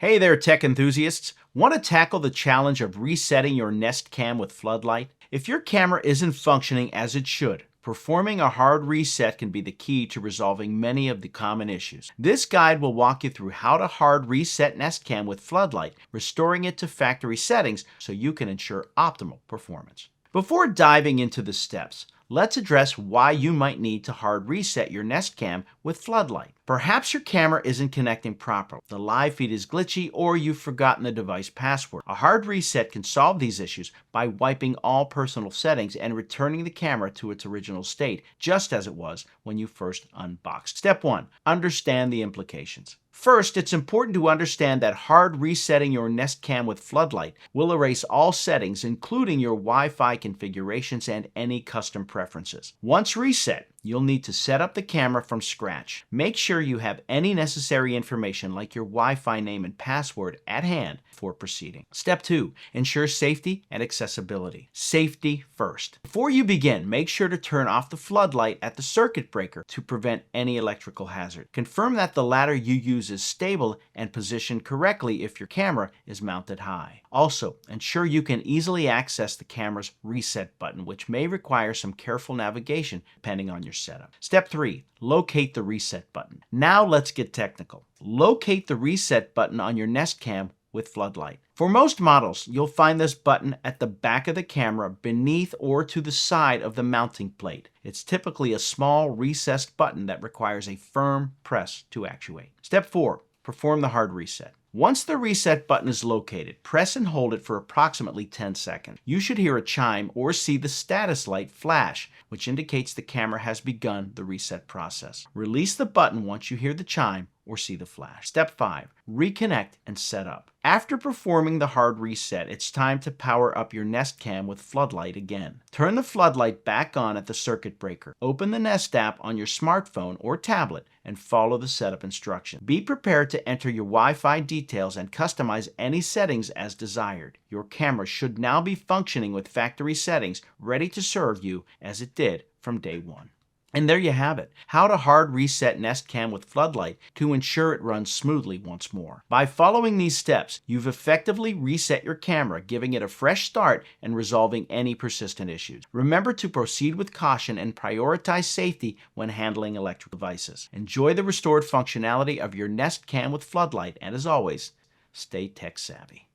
Hey there, tech enthusiasts. Want to tackle the challenge of resetting your Nest Cam with Floodlight? If your camera isn't functioning as it should, performing a hard reset can be the key to resolving many of the common issues. This guide will walk you through how to hard reset Nest Cam with Floodlight, restoring it to factory settings so you can ensure optimal performance. Before diving into the steps, let's address why you might need to hard reset your Nest Cam with Floodlight. Perhaps your camera isn't connecting properly, the live feed is glitchy, or you've forgotten the device password. A hard reset can solve these issues by wiping all personal settings and returning the camera to its original state, just as it was when you first unboxed. Step 1. Understand the implications. First, it's important to understand that hard resetting your Nest Cam with Floodlight will erase all settings, including your Wi-Fi configurations and any custom preferences. Once reset, you'll need to set up the camera from scratch. Make sure you have any necessary information like your Wi-Fi name and password at hand before proceeding. Step 2. Ensure safety and accessibility. Safety first. Before you begin, make sure to turn off the floodlight at the circuit breaker to prevent any electrical hazard. Confirm that the ladder you use is stable and positioned correctly if your camera is mounted high. Also, ensure you can easily access the camera's reset button, which may require some careful navigation depending on your setup. Step 3. Locate the reset button. Now let's get technical. Locate the reset button on your Nest Cam with Floodlight. For most models, you'll find this button at the back of the camera beneath or to the side of the mounting plate. It's typically a small recessed button that requires a firm press to actuate. Step 4. Perform the hard reset. Once the reset button is located, press and hold it for approximately 10 seconds. You should hear a chime or see the status light flash, which indicates the camera has begun the reset process. Release the button once you hear the chime or see the flash. Step 5. Reconnect and set up. After performing the hard reset, it's time to power up your Nest Cam with Floodlight again. Turn the floodlight back on at the circuit breaker. Open the Nest app on your smartphone or tablet and follow the setup instructions. Be prepared to enter your Wi-Fi details and customize any settings as desired. Your camera should now be functioning with factory settings, ready to serve you as it did from day one. And there you have it, how to hard reset Nest Cam with Floodlight to ensure it runs smoothly once more. By following these steps, you've effectively reset your camera, giving it a fresh start and resolving any persistent issues. Remember to proceed with caution and prioritize safety when handling electric devices. Enjoy the restored functionality of your Nest Cam with Floodlight, and as always, stay tech savvy.